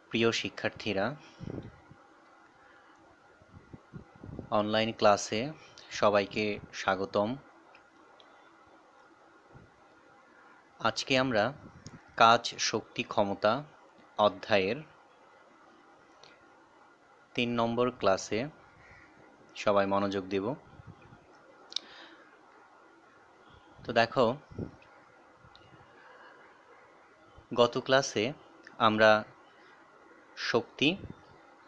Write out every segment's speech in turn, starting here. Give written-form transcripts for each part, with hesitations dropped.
প্রিয় শিক্ষার্থীরা, অনলাইন ক্লাসে সবাইকে স্বাগতম। আজকে আমরা কাজ, শক্তি, ক্ষমতা অধ্যায়ের ৩ নম্বর ক্লাসে সবাই মনোযোগ দেব। তো দেখো, গত ক্লাসে আমরা শক্তি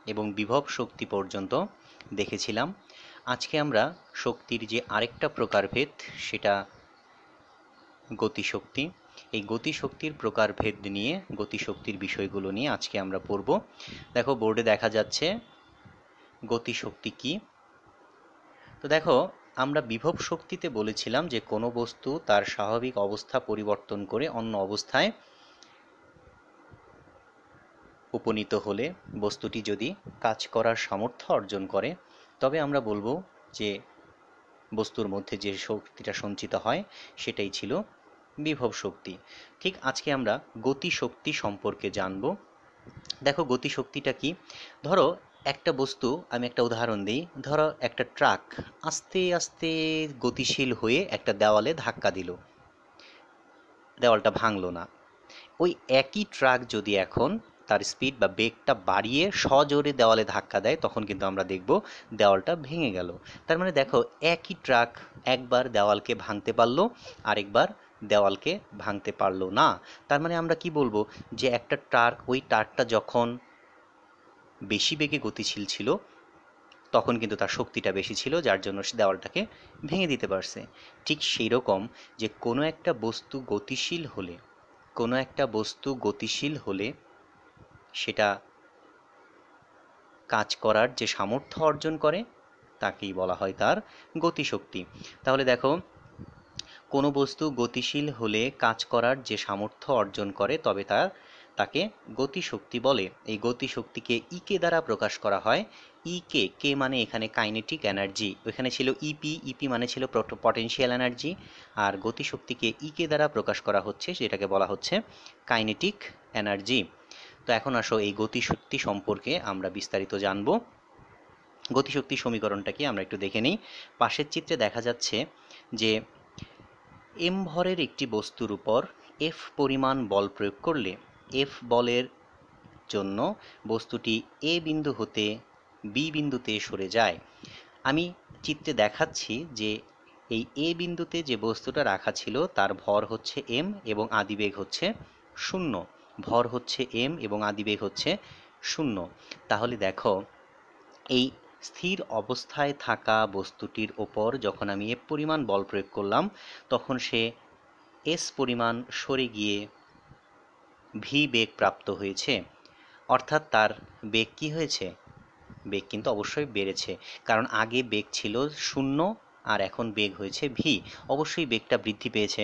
এবং বিভব শক্তি পর্যন্ত দেখেছিলাম। আজকে আমরা শক্তির যে আরেকটা প্রকারভেদ, সেটা গতিশক্তি। এই গতিশক্তির প্রকারভেদ নিয়ে, গতিশক্তির বিষয়গুলো নিয়ে আজকে আমরা পড়ব। দেখো, বোর্ডে দেখা যাচ্ছে গতিশক্তি কি। তো দেখো, আমরা বিভব শক্তিতে বলেছিলাম যে কোনো বস্তু তার স্বাভাবিক অবস্থা পরিবর্তন করে অন্য অবস্থায় উপনীত হলে, বস্তুটি যদি কাজ করার সামর্থ্য অর্জন করে, তবে আমরা বলবো যে বস্তুর মধ্যে যে শক্তিটা সঞ্চিত হয় সেটাই ছিল বিভব শক্তি। ঠিক আজকে আমরা গতিশক্তি সম্পর্কে জানব। দেখো, গতিশক্তিটা কি। ধরো একটা বস্তু, আমি একটা উদাহরণ দিই। ধরো একটা ট্রাক আস্তে আস্তে গতিশীল হয়ে একটা দেওয়ালে ধাক্কা দিল, দেওয়ালটা ভাঙলো না। ওই একই ট্রাক যদি এখন তার স্পিড বা বেগটা বাড়িয়ে সজোরে দেওয়ালে ধাক্কা দেয়, তখন কিন্তু আমরা দেখব দেওয়ালটা ভেঙে গেল। তার মানে দেখো, একই ট্রাক একবার দেওয়ালকে ভাঙতে পারলো, আরেকবার দেওয়ালকে ভাঙতে পারলো না। তার মানে আমরা কি বলবো, যে একটা ট্রাক, ওই ট্রাকটা যখন বেশি বেগে গতিশীল ছিল, তখন কিন্তু তার শক্তিটা বেশি ছিল, যার জন্য সে দেওয়ালটাকে ভেঙে দিতে পারছে। ঠিক সেই রকম, যে কোনো একটা বস্তু গতিশীল হলে, কোনো একটা বস্তু গতিশীল হলে সেটা কাজ করার যে সামর্থ্য অর্জন করে, তাকেই বলা হয় তার গতিশক্তি। তাহলে দেখো, কোনো বস্তু গতিশীল হলে কাজ করার যে সামর্থ্য অর্জন করে, তবে তাকে গতিশক্তি বলে। এই গতিশক্তিকে ইকে দ্বারা প্রকাশ করা হয়। ইকে, কে মানে এখানে কাইনেটিক এনার্জি, ওইখানে ছিল ইপি, ইপি মানে ছিল পটেনশিয়াল এনার্জি। আর গতিশক্তিকে ইকে দ্বারা প্রকাশ করা হচ্ছে, যেটাকে বলা হচ্ছে কাইনেটিক এনার্জি। তো এখন আসো, এই গতিশক্তি সম্পর্কে আমরা বিস্তারিত জানব। গতিশক্তির সমীকরণটা কি আমরা একটু দেখে নিই। পাশের চিত্রে দেখা যাচ্ছে যে এম ভরের একটি বস্তুর উপর এফ পরিমাণ বল প্রয়োগ করলে, এফ বলের জন্য বস্তুটি এ বিন্দু হতে বি বিন্দুতে সরে যায়। আমি চিত্রে দেখাচ্ছি যে এই এ বিন্দুতে যে বস্তুটা রাখা ছিল, তার ভর হচ্ছে এম এবং আদিবেগ হচ্ছে 0। ভর হচ্ছে এম এবং আদিবেগ হচ্ছে 0। তাহলে দেখো, এই স্থির অবস্থায় থাকা বস্তুটির ওপর যখন আমি এফ পরিমাণ বল প্রয়োগ করলাম, তখন সে এস পরিমাণ সরে গিয়ে ভি বেগ প্রাপ্ত হয়েছে। অর্থাৎ তার বেগ কি হয়েছে? বেগ কিন্তু অবশ্যই বেড়েছে, কারণ আগে বেগ ছিল 0 আর এখন বেগ হয়েছে ভি। অবশ্যই বেগটা বৃদ্ধি পেয়েছে।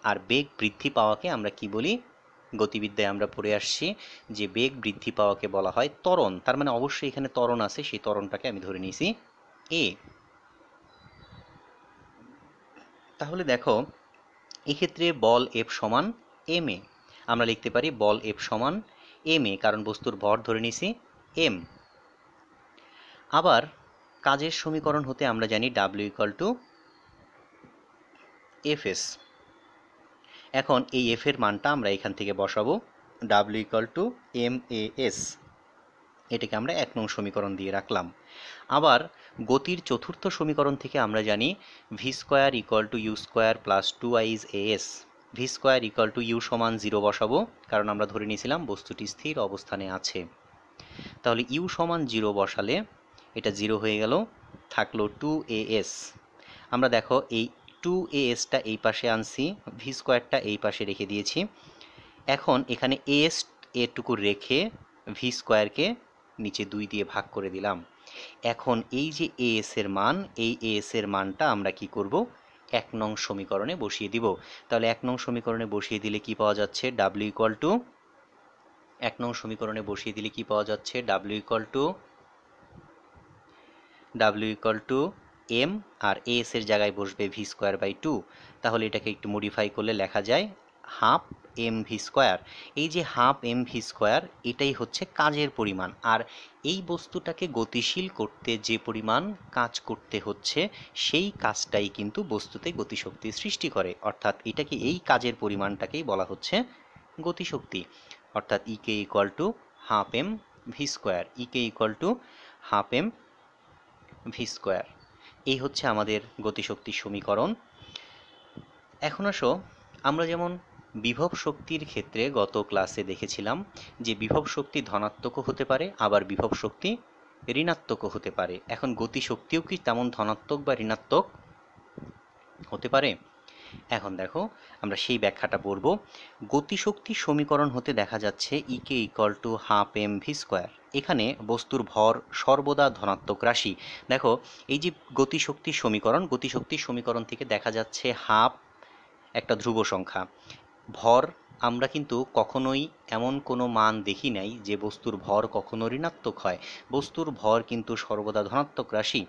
আর বেগ বৃদ্ধি পাওয়াকে আমরা কি বলি? গতিবিদ্যায় আমরা পড়ে আসছি যে বেগ বৃদ্ধি পাওয়াকে বলা হয় ত্বরণ। তার মানে অবশ্যই এখানে ত্বরণ আছে, সেই ত্বরণটাকে আমি ধরে নিয়েছি এ। তাহলে দেখো, এক্ষেত্রে বল এফ সমান এম এ। আমরা লিখতে পারি বল এফ সমান এম এ, কারণ বস্তুর ভর ধরে নিছি এম। আবার কাজের সমীকরণ হতে আমরা জানি W equal to F S. এখন এই এফ এর মানটা আমরা এখান থেকে বসাবো, W equal to M A S. এটাকে আমরা 1 নং সমীকরণ দিয়ে রাখলাম। আবার গতির চতুর্থ সমীকরণ থেকে আমরা জানি V square equal to U square plus 2i is A S. V square equal to U সমান 0 বসাবো, কারণ আমরা ধরে নিয়েছিলাম বস্তুটি স্থির অবস্থানে আছে। তাহলে ইউ সমান 0 বসালে এটা 0 হয়ে গেল, থাকলো 2as। আমরা দেখো, এই 2asটা এই পাশে আনছি, ভি স্কোয়ারটা এই পাশে রেখে দিয়েছি। এখন এখানে এস এটুকু রেখে ভি স্কোয়ারকে নিচে 2 দিয়ে ভাগ করে দিলাম। এখন এই যে এস এর মান, এই এস এর মানটা আমরা কি করব? 1 নং সমীকরণে বসিয়ে দিব। তাহলে 1 নং সমীকরণে বসিয়ে দিলে কি পাওয়া যাচ্ছে? ডাব্লিউ ইকুয়াল টু 1 নং সমীকরণে বসিয়ে দিলে কি পাওয়া যাচ্ছে? ডাব্লিউ ইকুয়াল টু এম, আর এস এর জায়গায় বসবে ভি স্কোয়ার বাই 2। তাহলে এটাকে একটু মডিফাই করলে লেখা যায় হাফ এম ভি স্কোয়ার। এই যে হাফ এম ভি স্কোয়ার এটাই হচ্ছে কাজের পরিমাণ, আর এই বস্তুটাকে গতিশীল করতে যে পরিমাণ কাজ করতে হচ্ছে সেই কাজটাই কিন্তু বস্তুতে গতিশক্তির সৃষ্টি করে, অর্থাৎ এটাকে এই কাজের পরিমাণটাকেই বলা হচ্ছে গতিশক্তি। অর্থাৎ E K equal to half M V square, E K equal to half M V square. এই হচ্ছে আমাদের গতিশক্তির সমীকরণ। এখন আসো, আমরা যেমন বিভব শক্তির ক্ষেত্রে গত ক্লাসে দেখেছিলাম যে বিভব শক্তি ধনাত্মকও হতে পারে, আবার বিভব শক্তি ঋণাত্মকও হতে পারে। এখন গতিশক্তিও কি তেমন ধনাত্মক বা ঋণাত্মক হতে পারে? এখন দেখো, আমরা সেই ব্যাখ্যাটা পড়ব। গতিশক্তির সমীকরণ হতে দেখা যাচ্ছে E K equal to half M V square. এখানে বস্তুর ভর সর্বদা ধনাত্মক রাশি। দেখো, এই যে গতিশক্তির সমীকরণ, গতিশক্তির সমীকরণ থেকে দেখা যাচ্ছে হাফ একটা ধ্রুব সংখ্যা, ভর আমরা কিন্তু কখনোই এমন কোনো মান দেখি নাই যে বস্তুর ভর কখনো ঋণাত্মক হয়। বস্তুর ভর কিন্তু সর্বদা ধনাত্মক রাশি।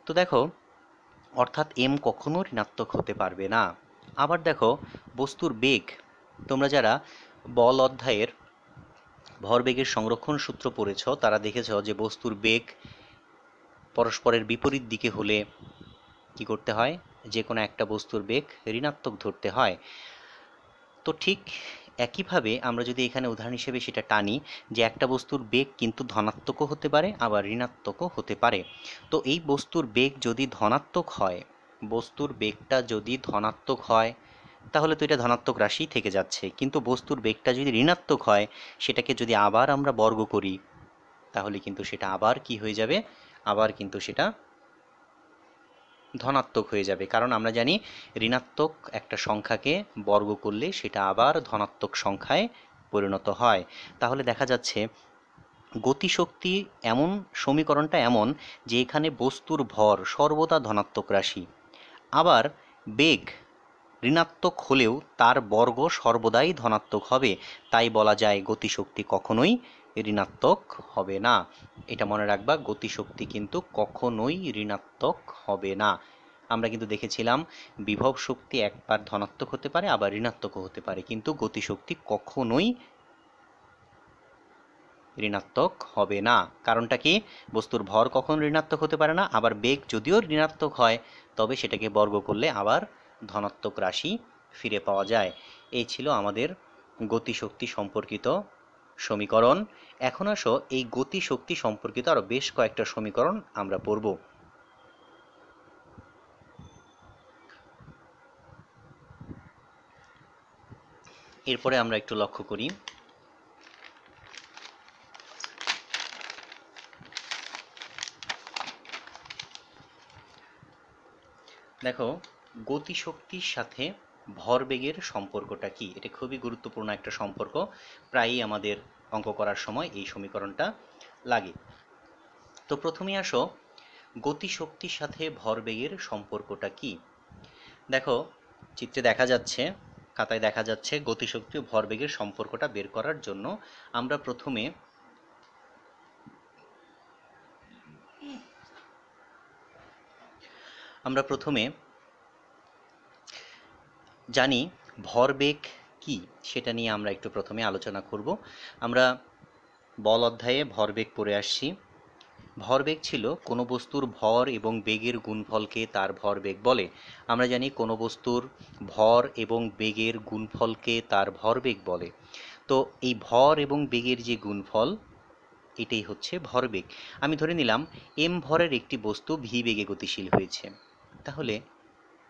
তো দেখো, অর্থাৎ এম কখনো ঋণাত্মক হতে পারবে না। আবার দেখো, বস্তুর বেগ, তোমরা যারা বল অধ্যায়ের ভরবেগের সংরক্ষণ সূত্র পড়েছ তারা দেখেছ যে বস্তুর বেগ পরস্পরের বিপরীত দিকে হলে কি করতে হয়, যে কোনো একটা বস্তুর বেগ ঋণাত্মক ধরতে হয়। তো ঠিক একইভাবে আমরা যদি এখানে উদাহরণ হিসেবে সেটা টানি যে একটা বস্তুর বেগ কিন্তু ধনাত্মকও হতে পারে আবার ঋণাত্মকও হতে পারে। তো এই বস্তুর বেগ যদি ধনাত্মক হয়, বস্তুর বেগটা যদি ধনাত্মক হয় তাহলে তো এটা ধনাত্মক রাশি থেকে যাচ্ছে, কিন্তু বস্তুর বেগটা যদি ঋণাত্মক হয় সেটাকে যদি আবার আমরা বর্গ করি তাহলে কিন্তু সেটা আবার কি হয়ে যাবে, আবার কিন্তু সেটা ধনাত্মক হয়ে যাবে। কারণ আমরা জানি ঋণাত্মক একটা সংখ্যাকে বর্গ করলে সেটা আবার ধনাত্মক সংখ্যায় পরিণত হয়। তাহলে দেখা যাচ্ছে গতিশক্তি এমন, সমীকরণটা এমন যে এখানে বস্তুর ভর সর্বদা ধনাত্মক রাশি, আবার বেগ ঋণাত্মক হলেও তার বর্গ সর্বদাই ধনাত্মক হবে। তাই বলা যায় গতিশক্তি কখনোই ঋণাত্মক হবে না। এটা মনে রাখবা, গতিশক্তি কিন্তু কখনোই ঋণাত্মক হবে না। আমরা কিন্তু দেখেছিলাম বিভব শক্তি একবার ধনাত্মক হতে পারে আবার ঋণাত্মকও হতে পারে, কিন্তু গতিশক্তি কখনোই ঋণাত্মক হবে না। কারণটা কি? বস্তুর ভর কখনো ঋণাত্মক হতে পারে না, আবার বেগ যদিও ঋণাত্মক হয় তবে সেটাকে বর্গ করলে আবার ধনাত্মক রাশি ফিরে পাওয়া যায়। এই ছিল আমাদের গতিশক্তি সম্পর্কিত সমীকরণ। এখন আসো, এই গতিশক্তি সম্পর্কিত আরো বেশ কয়েকটা সমীকরণ আমরা পড়ব। এরপরে আমরা একটু লক্ষ্য করি, দেখো গতিশক্তির সাথে ভরবেগের সম্পর্কটা কি। এটা খুবই গুরুত্বপূর্ণ একটা সম্পর্ক, প্রায়ই আমাদের অঙ্ক করার সময় এই সমীকরণটা লাগে। তো প্রথমে আসো, গতিশক্তির সাথে ভরবেগের সম্পর্কটা কি। দেখো, চিত্রে দেখা যাচ্ছে, খাতায় দেখা যাচ্ছে, গতিশক্তি ও ভরবেগের সম্পর্কটা বের করার জন্য আমরা প্রথমে জানি ভরবেগ কি, সেটা নিয়ে আমরা একটু প্রথমে আলোচনা করব। আমরা বল অধ্যায়ে ভরবেগ পড়ে আসছি। ভরবেগ ছিল কোনো বস্তুর ভর এবং বেগের গুণফলকে তার ভরবেগ বলে। আমরা জানি কোনো বস্তুর ভর এবং বেগের গুণফলকে তার ভরবেগ বলে। তো এই ভর এবং বেগের যে গুণফল, এটাই হচ্ছে ভরবেগ। আমি ধরে নিলাম এম ভরের একটি বস্তু ভি বেগে গতিশীল হয়েছে, তাহলে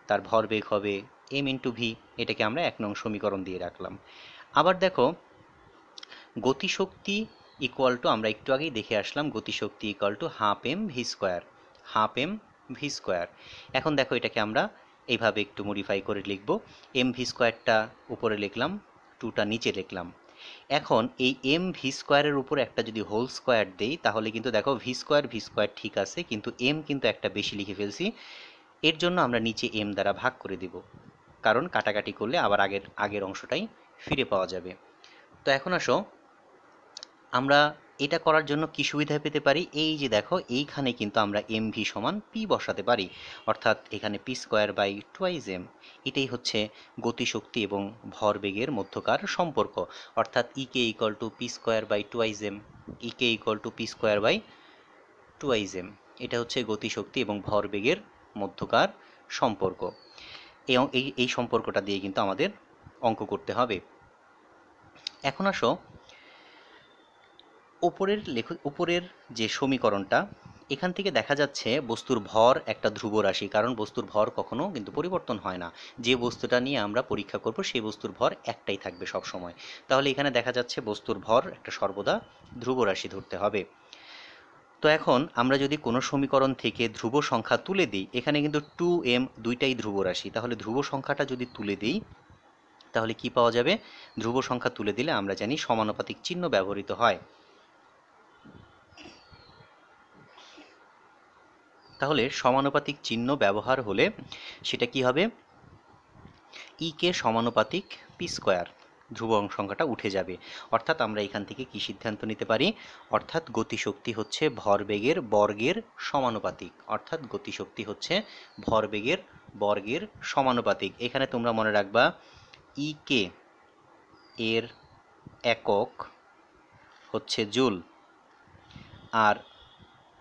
তার ভরবেগ হবে এম ইন্টু ভি। এটাকে আমরা 1 নং সমীকরণ দিয়ে রাখলাম। আবার দেখো, গতিশক্তি ইকুয়াল টু, আমরা একটু আগেই দেখে আসলাম, গতিশক্তি equal to half M V square, half M V square. এখন দেখো, এটাকে আমরা এইভাবে একটু মডিফাই করে লিখব। এম ভি স্কোয়ারটা উপরে লিখলাম, টুটা নিচে লিখলাম। এখন এই এম ভি স্কোয়ারের উপর একটা যদি হোল স্কোয়ার দেই তাহলে কিন্তু দেখো ভি স্কোয়ার ঠিক আছে, কিন্তু এম কিন্তু একটা বেশি লিখে ফেলছি। এর জন্য আমরা নিচে এম দ্বারা ভাগ করে দিব, কারণ কাটাকাটি করলে আবার আগের অংশটাই ফিরে পাওয়া যাবে। তো এখন আসো, আমরা এটা করার জন্য কি সুবিধা পেতে পারি, এই যে দেখো এইখানে কিন্তু আমরা mv সমান p বসাতে পারি, অর্থাৎ এখানে p square by twice m, এটাই হচ্ছে গতিশক্তি এবং ভরবেগের মধ্যকার সম্পর্ক, অর্থাৎ E K equal to P square by twice M, E K equal to P square by twice M, এটা হচ্ছে গতিশক্তি এবং ভরবেগের মধ্যকার সম্পর্ক। এই সম্পর্কটা দিয়ে কিন্তু আমাদের অঙ্ক করতে হবে। এখন আসো উপরের যে সমীকরণটা, এখান থেকে দেখা যাচ্ছে বস্তুর ভর একটা ধ্রুব রাশি, কারণ বস্তুর ভর কখনো কিন্তু পরিবর্তন হয় না। যে বস্তুটা নিয়ে আমরা পরীক্ষা করব সেই বস্তুর ভর একটাই থাকবে সব সময়। তাহলে এখানে দেখা যাচ্ছে বস্তুর ভর একটা সর্বদা ধ্রুব রাশি ধরতে হবে। তো এখন আমরা যদি কোনো সমীকরণ থেকে ধ্রুব সংখ্যা তুলে দিই, এখানে কিন্তু 2m দুইটাই ধ্রুব রাশি, তাহলে ধ্রুব সংখ্যাটা যদি তুলে দিই তাহলে কি পাওয়া যাবে, ধ্রুব সংখ্যা তুলে দিলে আমরা জানি সমানুপাতিক চিহ্ন ব্যবহৃত হয়। তাহলে সমানুপাতিক চিহ্ন ব্যবহার হলে সেটা কি হবে, ই কে সমানুপাতিক পি স্কোয়ার, ধ্রুব সংখ্যাটা উঠে যাবে। অর্থাৎ আমরা এখান থেকে কি সিদ্ধান্ত নিতে পারি, অর্থাৎ গতিশক্তি হচ্ছে ভরবেগের বর্গের সমানুপাতিক, অর্থাৎ গতিশক্তি হচ্ছে ভরবেগের বর্গের সমানুপাতিক। এখানে তোমরা মনে রাখবা ই কে এর একক হচ্ছে জুল, আর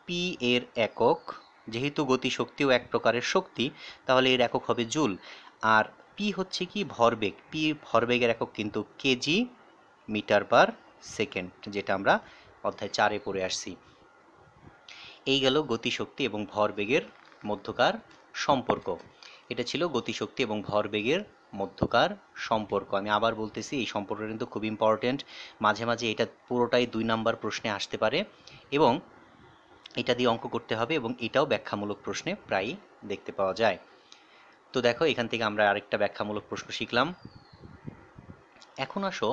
পি এর একক, যেহেতু গতিশক্তিও এক প্রকারের শক্তি তাহলে এর একক হবে জুল, আর পি হচ্ছে কি ভরবেগ, পি ভরবেগের একক কিন্তু কেজি মিটার পার সেকেন্ড, যেটা আমরা অধ্যায় 4-এ পড়ে আসছি। এই গেল গতিশক্তি এবং ভরবেগের মধ্যকার সম্পর্ক। এটা ছিল গতিশক্তি এবং ভরবেগের মধ্যকার সম্পর্ক। আমি আবার বলতেছি এই সম্পর্কটা কিন্তু খুব ইম্পর্টেন্ট, মাঝে মাঝে এটা পুরোটাই 2 নাম্বার প্রশ্নে আসতে পারে এবং এটা দিয়ে অঙ্ক করতে হবে, এবং এটাও ব্যাখ্যামূলক প্রশ্নে প্রায়ই দেখতে পাওয়া যায়। তো দেখো এখান থেকে আমরা আরেকটা ব্যাখ্যামূলক প্রশ্ন শিখলাম। এখন আসো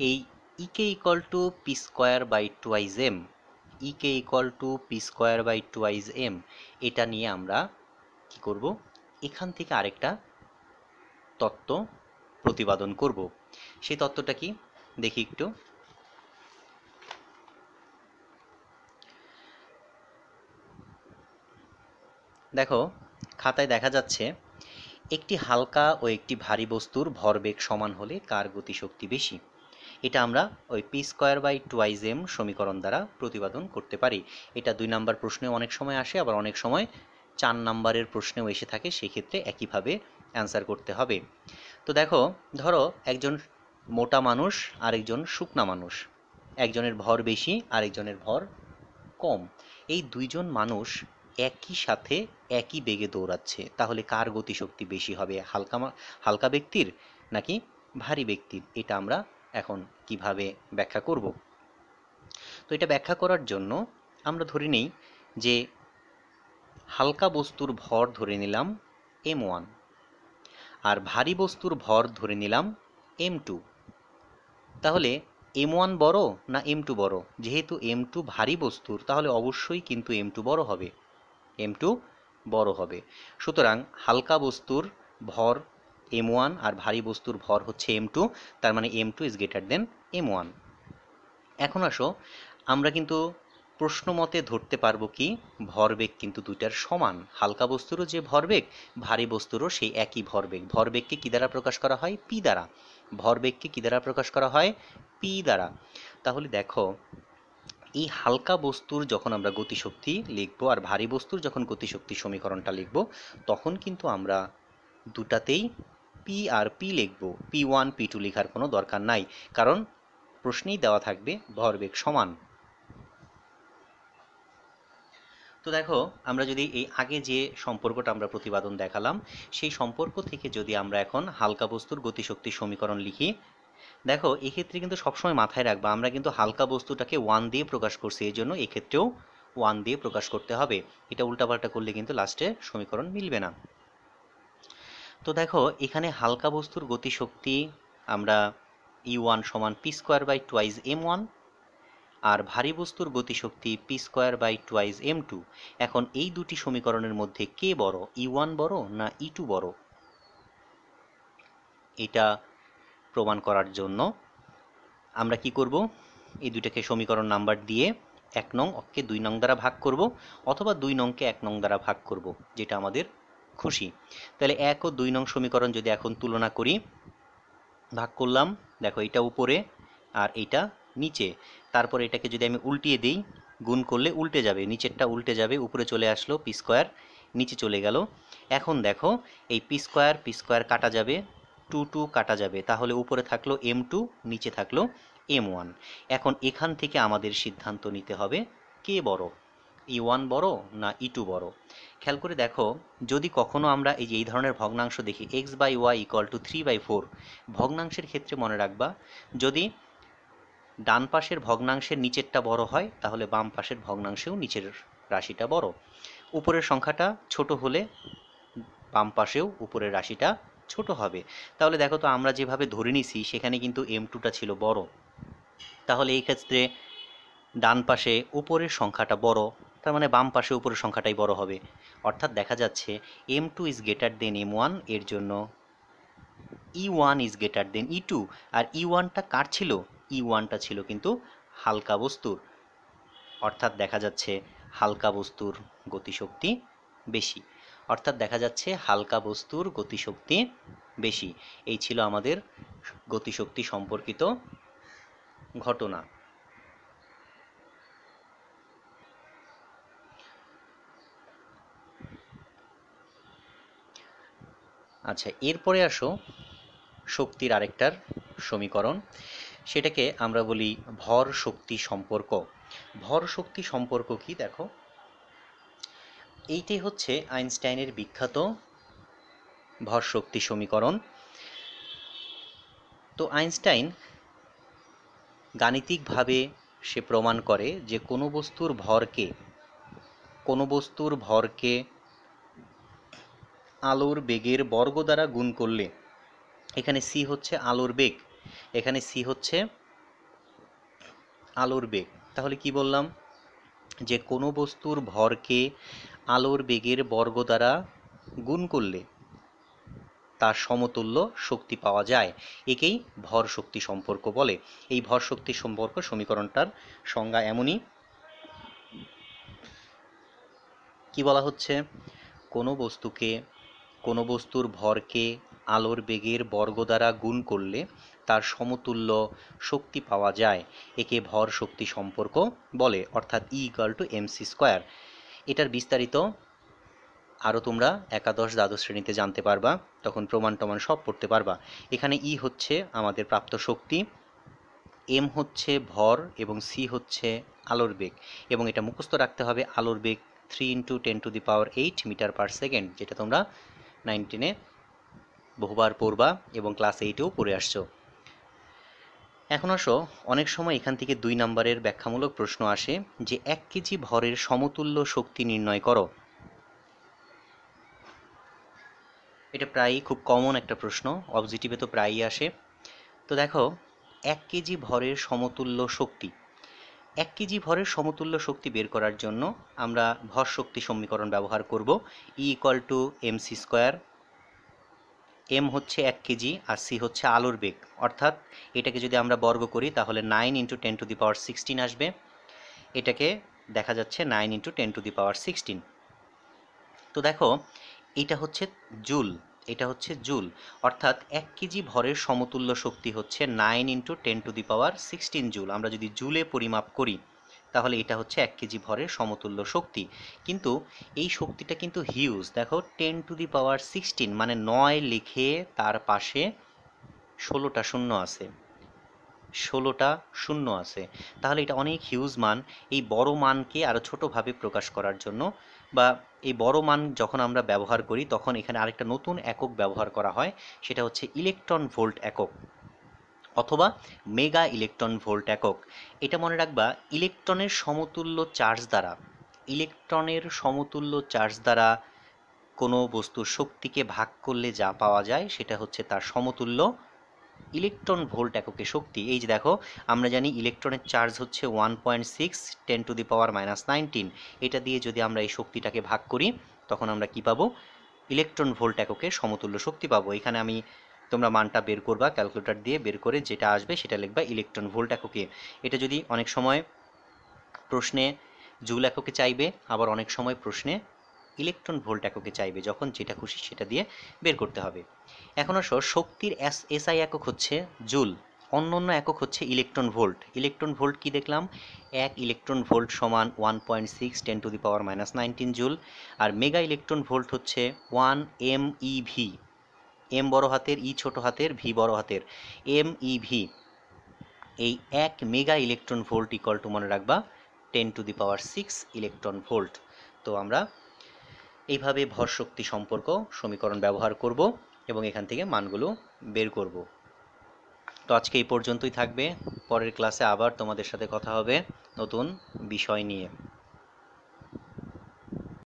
এই E K equal to P square by twice M, E K equal to P square by twice M, এটা নিয়ে আমরা কি করব, এখান থেকে আরেকটা তত্ত্ব প্রতিপাদন করব। সেই তত্ত্বটা কি দেখি একটু। দেখো খাতায় দেখা যাচ্ছে একটি হালকা ও একটি ভারী বস্তুর ভরবেগ সমান হলে কার গতিশক্তি বেশি। এটা আমরা ওই P square by twice M সমীকরণ দ্বারা প্রতিপাদন করতে পারি। এটা 2 নাম্বার প্রশ্নেও অনেক সময় আসে, আবার অনেক সময় 4 নাম্বারের প্রশ্নেও এসে থাকে, সেক্ষেত্রে একইভাবে অ্যান্সার করতে হবে। তো দেখো ধরো একজন মোটা মানুষ আর একজন শুকনা মানুষ, একজনের ভর বেশি আর একজনের ভর কম, এই দুইজন মানুষ একই সাথে একই বেগে দৌড়াচ্ছে, তাহলে কার গতিশক্তি বেশি হবে, হালকা ব্যক্তির নাকি ভারী ব্যক্তির? এটা আমরা এখন কিভাবে ব্যাখ্যা করব। তো এটা ব্যাখ্যা করার জন্য আমরা ধরে নেই যে হালকা বস্তুর ভর ধরে নিলাম m1, আর ভারী বস্তুর ভর ধরে নিলাম m2। তাহলে m1 বড় না m2 বড়? যেহেতু m2 ভারী বস্তুর তাহলে অবশ্যই কিন্তু m2 বড় হবে, m2 বড় হবে। সুতরাং হালকা বস্তুর ভর m1 আর ভারী বস্তুর ভর হচ্ছে m2, তার মানে m2 is greater than m1। এখন আসো আমরা কিন্তু প্রশ্ন মতে ধরতে পারবো কি ভরবেগ কিন্তু দুইটার সমান, হালকা বস্তুরও যে ভরবেগ ভারী বস্তুরও সেই একই ভরবেগ। ভরবেগকে কি দ্বারা প্রকাশ করা হয়? পি দ্বারা। ভরবেগকে কি দ্বারা প্রকাশ করা হয়? পি দ্বারা। তাহলে দেখো এই হালকা বস্তুর যখন আমরা গতিশক্তি লিখব আর ভারী বস্তুর যখন গতিশক্তি সমীকরণটা লিখব, তখন কিন্তু আমরা দুটাতেই পি আর পি লিখব, P1 P2 লেখার কোনো দরকার নাই, কারণ প্রশ্নেই দেওয়া থাকবে ভরবেগ সমান। তো দেখো আমরা যদি এই আগে যে সম্পর্কটা আমরা প্রতিপাদন দেখালাম সেই সম্পর্ক থেকে যদি আমরা এখন হালকা বস্তুর গতিশক্তি সমীকরণ লিখি, দেখো এক্ষেত্রে কিন্তু সবসময় মাথায় রাখবা আমরা কিন্তু হালকা বস্তুটাকে 1 দিয়ে প্রকাশ করছি, এই জন্য এক্ষেত্রেও 1 দিয়ে প্রকাশ করতে হবে। এটা উল্টাপাল্টা করলে কিন্তু লাস্টে সমীকরণ মিলবে না। তো দেখো এখানে হালকা বস্তুর গতিশক্তি আমরা E1 সমান P square by twice m1, আর ভারী বস্তুর গতিশক্তি P square by twice m2। এখন এই দুটি সমীকরণের মধ্যে কে বড়, E1 বড় না E2 বড়? এটা প্রমাণ করার জন্য আমরা কি করব, এই দুইটাকে সমীকরণ নাম্বার দিয়ে 1 নং অঙ্ককে 2 নং দ্বারা ভাগ করব, অথবা 2 নংকে 1 নং দ্বারা ভাগ করব, যেটা আমাদের খুশি। তাহলে 1 ও 2 নং সমীকরণ যদি এখন তুলনা করি, ভাগ করলাম, দেখো এটা উপরে আর এইটা নিচে, তারপর এটাকে যদি আমি উল্টিয়ে দিই, গুণ করলে উল্টে যাবে, নিচেরটা উল্টে যাবে, উপরে চলে আসলো পি স্কোয়ার, নিচে চলে গেল। এখন দেখো এই পি স্কোয়ার কাটা যাবে, 2 কাটা যাবে, তাহলে উপরে থাকলো m2, নিচে থাকলো m1। এখন এখান থেকে আমাদের সিদ্ধান্ত নিতে হবে কে বড়, E1 বড় না E2 বড়। খেয়াল করে দেখো, যদি কখনো আমরা এই যে এই ধরনের ভগ্নাংশ দেখি x/y = 3/4, ভগ্নাংশের ক্ষেত্রে মনে রাখবা, যদি ডান পাশের ভগ্নাংশের নিচেরটা বড় হয়, তাহলে বাম পাশের ভগ্নাংশেও নিচের রাশিটা বড়। উপরের সংখ্যাটা ছোট হলে বাম পাশেও উপরের রাশিটা ছোট হবে। তাহলে দেখো তো, আমরা যেভাবে ধরে নিছি সেখানে কিন্তু m2টা ছিল বড়, তাহলে এই ক্ষেত্রে ডান পাশে উপরের সংখ্যাটা বড়, তার মানে বাম পাশে উপরের সংখ্যাটাই বড় হবে। অর্থাৎ দেখা যাচ্ছে m2 is greater than m1, এর জন্য E1 is greater than E2। আর E1টা কার ছিল? E1টা ছিল কিন্তু হালকা বস্তুর, অর্থাৎ দেখা যাচ্ছে হালকা বস্তুর গতিশক্তি বেশি, অর্থাৎ দেখা যাচ্ছে হালকা বস্তুর গতিশক্তি বেশি। এই ছিল আমাদের গতিশক্তি সম্পর্কিত ঘটনা। আচ্ছা, এরপরে আসো শক্তির আরেকটার সমীকরণ, সেটাকে আমরা বলি ভর শক্তি সম্পর্ক। ভর শক্তি সম্পর্ক কি? দেখো, এইটাই হচ্ছে আইনস্টাইনের বিখ্যাত ভর শক্তি সমীকরণ। তো আইনস্টাইন গাণিতিকভাবে সে প্রমাণ করে যে কোনো বস্তুর ভরকে আলোর বেগের বর্গ দ্বারা গুণ করলে, এখানে সি হচ্ছে আলোর বেগ, এখানে সি হচ্ছে আলোর বেগ, তাহলে কি বললাম, যে কোনো বস্তুর ভরকে আলোর বেগের বর্গ দ্বারা গুণ করলে তার সমতুল্য শক্তি পাওয়া যায়, একেই ভর শক্তি সম্পর্ক বলে। এই ভর শক্তি সম্পর্ক সমীকরণটার সংজ্ঞা এমনই, কি বলা হচ্ছে, কোনো বস্তুর ভরকে আলোর বেগের বর্গ দ্বারা গুণ করলে তার সমতুল্য শক্তি পাওয়া যায়, একে ভর শক্তি সম্পর্ক বলে, অর্থাৎ E=mc²। এটার বিস্তারিত আরও তোমরা একাদশ দ্বাদশ শ্রেণীতে জানতে পারবা, তখন প্রমাণ টমান সব পড়তে পারবা। এখানে ই হচ্ছে আমাদের প্রাপ্ত শক্তি, এম হচ্ছে ভর এবং সি হচ্ছে আলোর বেগ, এবং এটা মুখস্থ রাখতে হবে, আলোর বেগ 3 × 10⁸ মিটার পার সেকেন্ড, যেটা তোমরা 9-10 বহুবার পড়বা এবং ক্লাস 8-এও পড়ে আসছো। এখন আসো, অনেক সময় এখান থেকে 2 নম্বরের ব্যাখ্যামূলক প্রশ্ন আসে যে 1 কেজি ভরের সমতুল্য শক্তি নির্ণয় করো। এটা প্রায়ই খুব কমন একটা প্রশ্ন, অবজেক্টিভে তো প্রায়ই আসে। তো দেখো, 1 কেজি ভরের সমতুল্য শক্তি, 1 কেজি ভরের সমতুল্য শক্তি বের করার জন্য আমরা ভর শক্তি সমীকরণ ব্যবহার করব। E=mc², এম হচ্ছে 1 কেজি আর সি হচ্ছে আলোর বেগ, অর্থাৎ এটাকে যদি আমরা বর্গ করি তাহলে 9 × 10⁻16 আসবে, এটাকে দেখা যাচ্ছে 9 × 10⁻16। তো দেখো, এটা হচ্ছে জুল, অর্থাৎ 1 কেজি ভরের সমতুল্য শক্তি হচ্ছে 9 × 10⁻16 জুল। আমরা যদি জুলে পরিমাপ করি তাহলে এটা হচ্ছে 1 কেজি ভরের সমতুল্য শক্তি। কিন্তু এই শক্তিটা কিন্তু হিউজ, দেখো 10⁻16 মানে 9 লিখে তার পাশে 16টা শূন্য আছে, তাহলে এটা অনেক হিউজ মান। এই বড় মানকে আরও ছোটোভাবে প্রকাশ করার জন্য, বা এই বড় মান যখন আমরা ব্যবহার করি তখন এখানে আরেকটা নতুন একক ব্যবহার করা হয়, সেটা হচ্ছে ইলেকট্রন ভোল্ট একক অথবা মেগা ইলেকট্রন ভোল্ট একক। এটা মনে রাখবা, ইলেকট্রনের সমতুল্য চার্জ দ্বারা কোনো বস্তুর শক্তিকে ভাগ করলে যা পাওয়া যায় সেটা হচ্ছে তার সমতুল্য ইলেকট্রন ভোল্ট এককে শক্তি। এই যে দেখো, আমরা জানি ইলেকট্রনের চার্জ হচ্ছে 1.6 10⁻⁹, এটা দিয়ে যদি আমরা এই শক্তিটাকে ভাগ করি তখন আমরা কি পাবো? ইলেকট্রন ভোল্ট এককে সমতুল্য শক্তি পাবো। এখানে আমি তোমরা মানটা বের করবা ক্যালকুলেটর দিয়ে, বের করে যেটা আসবে সেটা লিখবা ইলেকট্রন ভোল্ট এককে। এটা যদি অনেক সময় প্রশ্নে জুল এককে চাইবে, আবার অনেক সময় প্রশ্নে ইলেকট্রন ভোল্ট এককে চাইবে, যখন যেটা খুশি সেটা দিয়ে বের করতে হবে। এখন আসো শক্তির এসআই একক হচ্ছে জুল, অন্য অন্য একক হচ্ছে ইলেকট্রন ভোল্ট। ইলেকট্রন ভোল্ট কি দেখলাম, 1 ইলেকট্রন ভোল্ট সমান 1.6 10⁻⁹ জুল। আর মেগা ইলেকট্রন ভোল্ট হচ্ছে 1 MeV, এম বড় হাতের, ই ছোট হাতের, ভি বড় হাতের, MeV। এই 1 mega electron volt equal to মনে রাখবা 10⁶ ইলেকট্রন ভোল্ট। তো আমরা এইভাবে ভর শক্তি সম্পর্ক সমীকরণ ব্যবহার করব এবং এখান থেকে মানগুলো বের করব। তো আজকে এই পর্যন্তই থাকবে, পরের ক্লাসে আবার তোমাদের সাথে কথা হবে নতুন বিষয় নিয়ে।